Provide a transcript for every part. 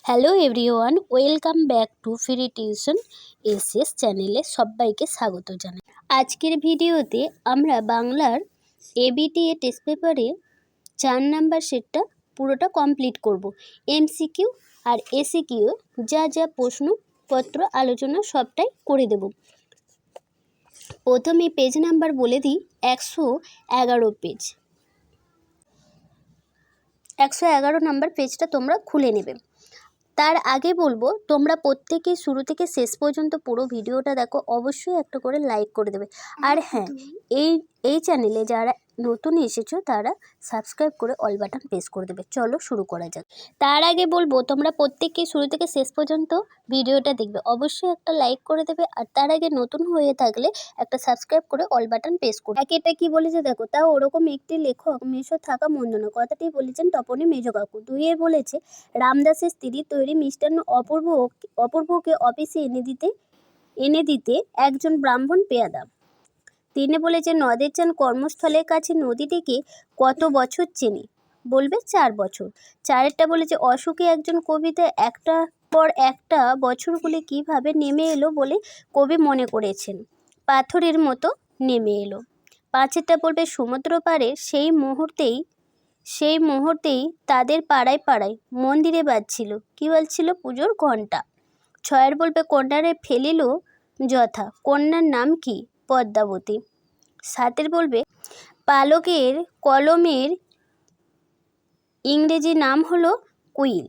Hello everyone, welcome back to free tuition SS চ্যানেলে সবাইকে স্বাগত জানাই। আজকের ভিডিওতে আমরা বাংলার এবিটিএ টেস্ট পেপারে 4 নাম্বার সেটটা পুরোটা কমপ্লিট করব। এমসিকিউ আর এসিকিউ যা যা প্রশ্নপত্র আলোচনা সবটাই করে দেব। প্রথমে পেজ নাম্বার বলে দিই, 111 পেজ। 111 নাম্বার পেজটা তোমরা খুলে নেবে। তার আগে বলবো, তোমরা প্রত্যেকে শুরু থেকে শেষ পর্যন্ত পুরো ভিডিওটা দেখো, অবশ্যই একটা করে লাইক করে দেবে। আর হ্যাঁ, এই চ্যানেলে যারা নতুন এসেছো তারা সাবস্ক্রাইব করে অল বাটন প্রেস করে দেবে। চলো শুরু করা যাক। তার আগে বলবো, তোমরা প্রত্যেকে শুরু থেকে শেষ পর্যন্ত ভিডিওটা দেখবে, অবশ্যই একটা লাইক করে দেবে। আর তার আগে নতুন হয়ে থাকলে একটা সাবস্ক্রাইব করে অল বাটন প্রেস করবে। এটা কি বলেছে দেখো, তাও ওরকম একটি লেখক মেশো থাকা মন্দ না, কথাটি বলেছেন তপনে মেজো কাকু। 2 বলেছে, রামদাসের স্ত্রী তৈরি মিষ্টান্ন অপূর্বকে অফিসে এনে দিতে একজন ব্রাহ্মণ পেয়াদা। 3 বলেছে, নদের চান কর্মস্থলের কাছে নদীটিকে কত বছর চেনে? বলবে 4 বছর। 4টা বলেছে, অশোকে একজন কবিতা একটা পর একটা বছরগুলি কিভাবে নেমে এলো বলে কবি মনে করেছেন, পাথরের মতো নেমে এলো। 5টা বলবে, সমুদ্র পাড়ে সেই মুহূর্তেই তাদের পাড়ায় পাড়ায় মন্দিরে বাজছিল, কী বলছিল? পুজোর ঘণ্টা। 6 বলবে, কন্যারে ফেলিল যথা, কন্যার নাম কি? পদ্মাবতী। 7 বলবে, পালকের কলমের ইংরেজি নাম হলো কুইল।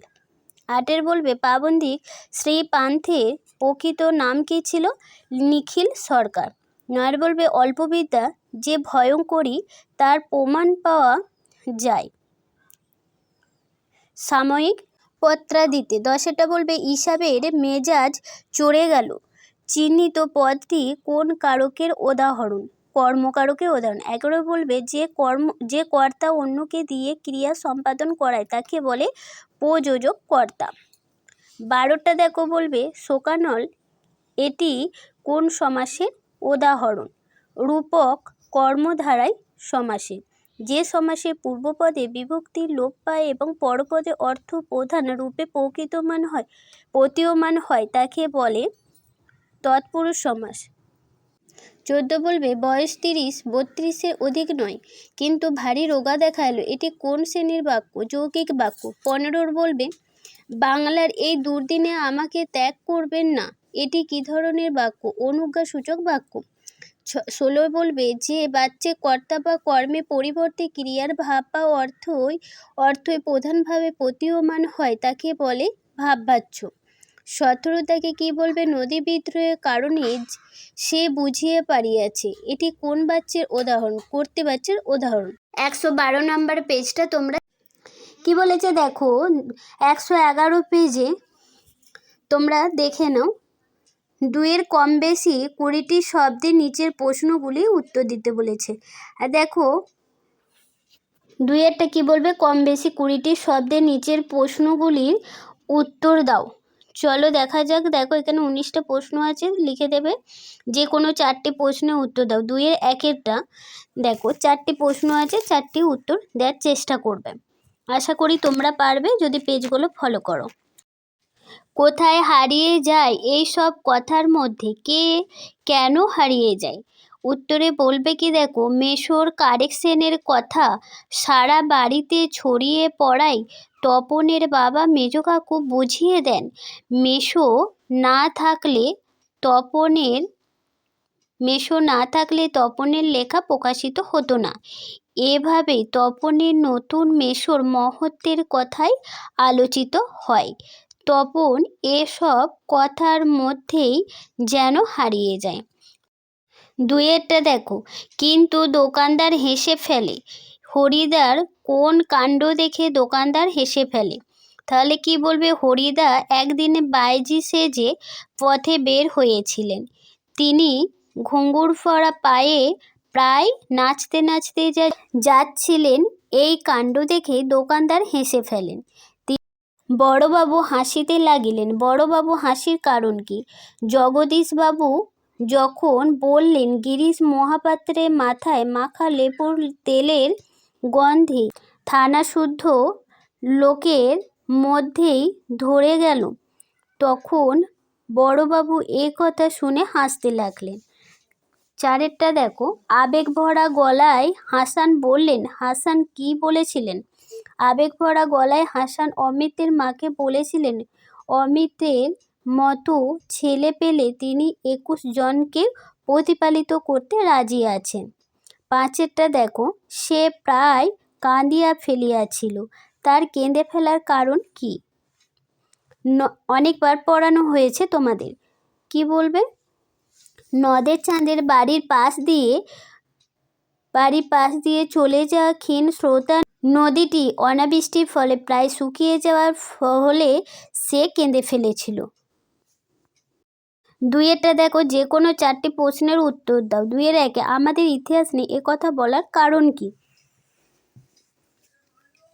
8 বলবে, পাবন্দিক শ্রীপান্থের প্রকৃত নাম কি ছিল? নিখিল সরকার। 9 বলবে, অল্পবিদ্যা যে ভয়ঙ্করী তার প্রমাণ পাওয়া যায় সাময়িক পত্রাদিতে। 10টা বলবে, হিসাবের মেজাজ চড়ে গেল চিহ্নিত পদটি কোন কারকের উদাহরণ? কর্মকারকের উদাহরণ। 11 বলবে, যে কর্তা অন্যকে দিয়ে ক্রিয়া সম্পাদন করায় তাকে বলে প্রযোজক কর্তা। 12টা দেখো, বলবে শোকানল, এটি কোন সমাসের উদাহরণ? রূপক কর্মধারায় সমাসের। যে সমাসে পূর্বপদে বিভক্তির লোপ পায় এবং পরপদে অর্থ প্রধান রূপে প্রতীয়মান হয় তাকে বলে তৎপুরুষ সমাস। 14 বলবে, বয়স 30-32 অধিক নয় কিন্তু ভারী রোগা দেখা এলো, এটি কোন শ্রেণীর বাক্য? যৌগিক বাক্য। 15 বলবে, বাংলার এই দুর্দিনে আমাকে ত্যাগ করবেন না, এটি কী ধরনের বাক্য? অনুজ্ঞাসূচক বাক্য। 16 বলবে, যে বাচ্চে কর্তা বা কর্মে পরিবর্তে ক্রিয়ার ভাব বা অর্থই প্রধানভাবে প্রতীয়মান হয় তাকে বলে ভাববাচ্য। 17 তাকে কি বলবে? নদী বিদ্রোহের কারণে সে বুঝিয়ে পারিয়াছে, এটি কোন বাচ্যের উদাহরণ? কর্তৃবাচ্যের উদাহরণ। 112 নাম্বার পেজটা তোমরা কি বলেছে দেখো, 111 পেজে তোমরা দেখে নাও। 2 কম বেশি 20টি শব্দের নিচের প্রশ্নগুলি উত্তর দিতে বলেছে। আর দেখো 2 কি বলবে? কম বেশি 20টি শব্দের নিচের প্রশ্নগুলির উত্তর দাও। চলো দেখা যাক। দেখো এখানে 19টা প্রশ্ন আছে, লিখে দেবে যে কোনো 4টি প্রশ্নের উত্তর দাও। 2 1-1টা দেখো 4টি প্রশ্ন আছে, 4টি উত্তর দেওয়ার চেষ্টা করবে। আশা করি তোমরা পারবে যদি পেজগুলো ফলো করো। কোথায় হারিয়ে যায় এই সব কথার মধ্যে? কে কেন হারিয়ে যায়? উত্তরে বলবে কি দেখো, মেশোর কারেকশনের কথা সারা বাড়িতে ছড়িয়ে পড়ায় তপনের বাবা মেজো কাকু বুঝিয়ে দেন, মেশো না থাকলে তপনের লেখা প্রকাশিত হতো না। এভাবেই তপনের নতুন মেশোর মহত্বের কথাই আলোচিত হয়। তপন এসব কথার মধ্যেই যেন হারিয়ে যায়। 2টা দেখো, কিন্তু দোকানদার হেসে ফেলে। হরিদার কোন কাণ্ড দেখে দোকানদার হেসে ফেলে? তাহলে কি বলবে? হরিদা একদিন বাইজি সেজে পথে বের হয়েছিলেন। তিনি ঘুঙুর পরা পায়ে প্রায় নাচতে নাচতে যাচ্ছিলেন। এই কাণ্ড দেখে দোকানদার হেসে ফেলেন। বড়বাবু হাসিতে লাগিলেন। বড়বাবু হাসির কারণ কি? জগদীশবাবু যখন বললেন গিরিশ মহাপাত্রের মাথায় মাখা লেবুর তেলের গন্ধে থানাশুদ্ধ লোকের মধ্যেই ধরে গেল। তখন বড়বাবু এ কথা শুনে হাসতে লাগলেন। 4 দেখো, আবেগ ভরা গলায় হাসান বললেন। হাসান কি বলেছিলেন? আবেগ ভরা গলায় হাসান অমিতের মাকে বলেছিলেন অমিতের মতো ছেলে পেলে তিনি 21 জনকে প্রতিপালিত করতে রাজি আছেন। 5 দেখো, সে প্রায় কাঁদিয়া ফেলিয়াছিল। তার কেঁদে ফেলার কারণ কি? অনেকবার পড়ানো হয়েছে তোমাদের। কি বলবে? নদের চাঁদের বাড়ির পাশ দিয়ে চলে যাওয়া ক্ষীণ স্রোতা নদীটি অনাবৃষ্টির ফলে প্রায় শুকিয়ে যাওয়ার ফলে সে কেঁদে ফেলেছিল। 2 দেখো, যে কোনো 4টি প্রশ্নের উত্তর দাও। 2-1, আমাদের ইতিহাস নেই একথা বলার কারণ কি?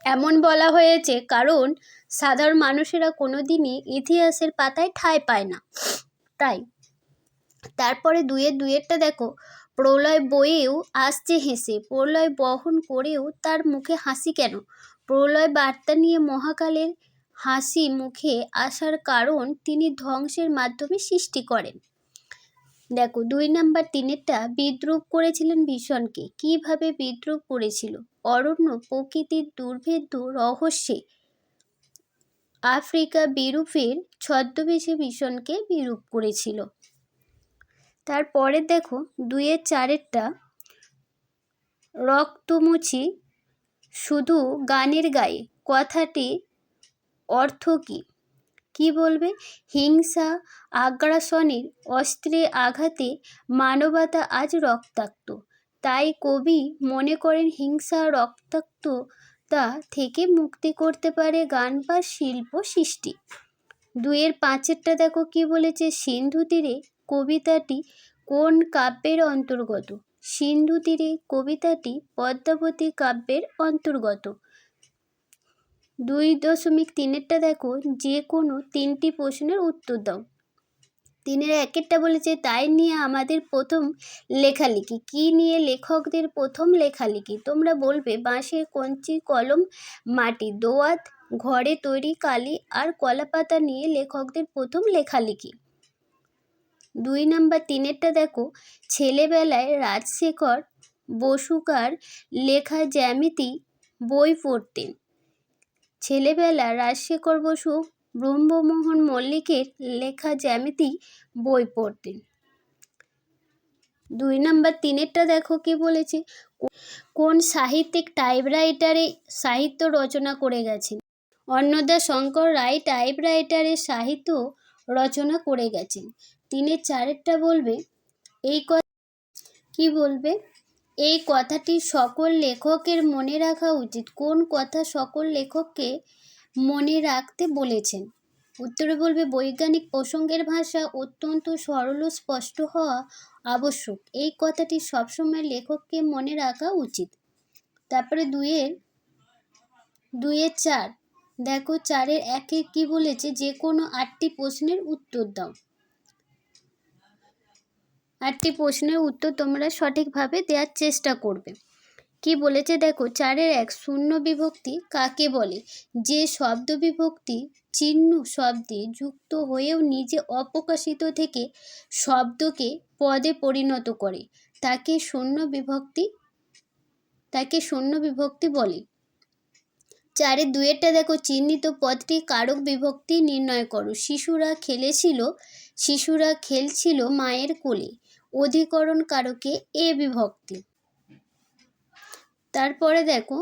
এমন বলা হয়েছে কারণ সাধারণ মানুষেরা কোনোদিনই ইতিহাসের পাতায় ঠাঁই পায় না, তাই। তারপরে 2-2 দেখো, প্রলয় বয়েও আসছে হেসে, প্রলয় বহন করেও তার মুখে হাসি কেন? প্রলয় বার্তা নিয়ে মহাকালের হাসি মুখে আসার কারণ তিনি ধ্বংসের মাধ্যমে সৃষ্টি করেন। দেখো 2 নাম্বার 3-টা, বিদ্রূপ করেছিলেন ভীষণকে। কিভাবে বিদ্রূপ করেছিল? অরণ্য প্রকৃতির দুর্ভেদ্য রহস্যে আফ্রিকা বিরূপের ছদ্মবেশে ভীষণকে বিরূপ করেছিল। তারপরে দেখো 2-4টা, রক্তমুছি শুধু গানের গায়ে কথাটি অর্থ কি? কি বলবে? হিংসা আগ্রাসনের অস্ত্রে আঘাতে মানবতা আজ রক্তাক্ত। তাই কবি মনে করেন হিংসা রক্তাক্ততা থেকে মুক্তি করতে পারে গান বা শিল্প সৃষ্টি। 2-5 দেখো, কি বলেছে? সিন্ধু তীরে কবিতাটি কোন কাব্যের অন্তর্গত? সিন্ধু তীরে কবিতাটি পদ্মাবতী কাব্যের অন্তর্গত। 2.3 দেখো, যে কোনো 3টি প্রশ্নের উত্তর দাও। 3-1 বলেছে তাই নিয়ে আমাদের প্রথম লেখালেখি। কি নিয়ে লেখকদের প্রথম লেখালেখি? তোমরা বলবে বাঁশে কঞ্চি কলম মাটি দোয়াত ঘরে তৈরি কালি আর কলাপাতা নিয়ে লেখকদের প্রথম লেখালেখি। 2-3 দেখো, ছেলেবেলায় রাজশেখর বসুকার লেখা জ্যামিতি বই পড়তেন। ছেলেবেলা রাজশেখর বসু ব্রহ্মমোহন মল্লিকের লেখা জ্যামিতি বই পড়তেন। 2-3 দেখো, কি বলেছে? কোন সাহিত্যিক টাইপরাইটারে সাহিত্য রচনা করে গেছেন? অন্নদাশঙ্কর রায় টাইপরাইটারে সাহিত্য রচনা করে গেছেন। 3-4 বলবে এই কথা, কি বলবে? এই কথাটি সকল লেখকের মনে রাখা উচিত। কোন কথা সকল লেখককে মনে রাখতে বলেছেন? উত্তরে বলবে বৈজ্ঞানিক প্রসঙ্গের ভাষা অত্যন্ত সরল ও স্পষ্ট হওয়া আবশ্যক। এই কথাটি সবসময় লেখককে মনে রাখা উচিত। তারপরে 2-4 দেখো, 4-1 কি বলেছে? যে কোনো 8টি প্রশ্নের উত্তর দাও। 8টি প্রশ্নের উত্তর তোমরা সঠিকভাবে দেওয়ার চেষ্টা করবে। কি বলেছে দেখো? 4-1 শূন্য বিভক্তি কাকে বলে? যে শব্দ বিভক্তি চিহ্ন শব্দে যুক্ত হয়েও নিজে অপ্রকাশিত থেকে শব্দকে পদে পরিণত করে তাকে শূন্য বিভক্তি বলে। 4-2 দেখো, চিহ্নিত পদটি কারক বিভক্তি নির্ণয় করো। শিশুরা খেলছিল মায়ের কোলে। অধিকরণ কারকে এ বিভক্তি। তারপরে দেখো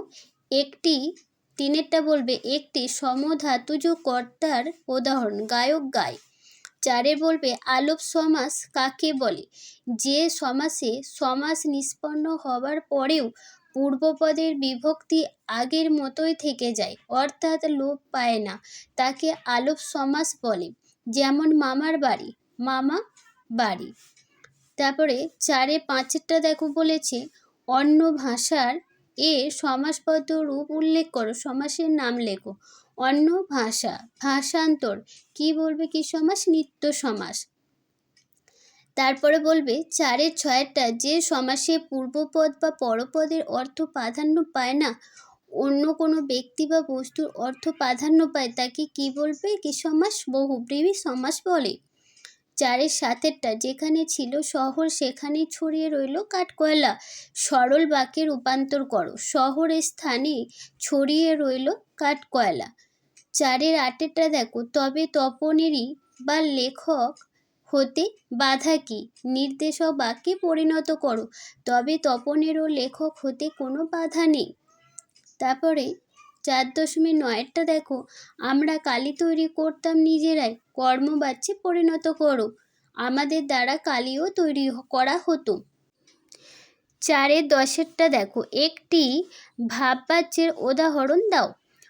3 বলবে একটি সমধাতুজ কর্তার উদাহরণ। গায়ক গায়। 4 বলবে আলোপ সমাস কাকে বলে? যে সমাসে সমাস নিষ্পন্ন হবার পরেও পূর্বপদের বিভক্তি আগের মতোই থেকে যায়, অর্থাৎ লোপ পায় না, তাকে আলোপ সমাস বলে। যেমন মামার বাড়ি, মামা বাড়ি। তারপরে 4-5 দেখো, বলেছে অন্য ভাষার এ সমাসবদ্ধ রূপ উল্লেখ করো। সমাসের নাম লেখো। অন্য ভাষা, ভাষান্তর। কি বলবে? কি সমাস? নিত্য সমাস। তারপরে বলবে 4-6 যে সমাসে পূর্বপদ বা পরপদের অর্থ প্রাধান্য পায় না অন্য কোনো ব্যক্তি বা বস্তুর অর্থ প্রাধান্য পায় তাকে কি বলবে? কি সমাস? বহুব্রীহি সমাস বলে। 4-এর 7-এরটা, যেখানে ছিল শহর সেখানেই ছড়িয়ে রইল কাঠকয়লা। সরল বাক্যে রূপান্তর করো। শহরের স্থানে ছড়িয়ে রইল কাঠকয়লা। 4-এর 8-এরটা দেখো, তবে তপনেরই বা লেখক হতে বাধা কি? নির্দেশক বাক্যে পরিণত করো। তবে তপনেরও লেখক হতে কোনো বাধা নেই। তারপরে 4.9-এরটা দেখো, আমরা কালি তৈরি করতাম নিজেরাই, কর্মবাচ্যে পরিণত করো। আমাদের দ্বারা কালিও তৈরি করা হতো। 4-এর 10-এরটা দেখো, একটি ভাববাচ্যের উদাহরণ দাও।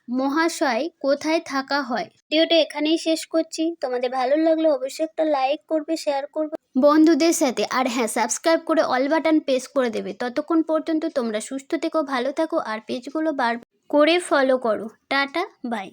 মহাশয় কোথায় থাকা হয়? ভিডিওটা এখানেই শেষ করছি। তোমাদের ভালো লাগলে অবশ্যই একটা লাইক করবে, শেয়ার করবে বন্ধুদের সাথে, আর হ্যাঁ, সাবস্ক্রাইব করে অল বাটন প্রেস করে দেবে। ততক্ষণ পর্যন্ত তোমরা সুস্থ থেকো, ভালো থাকো, আর পেজগুলো বার করে ফলো করো। Tata, by.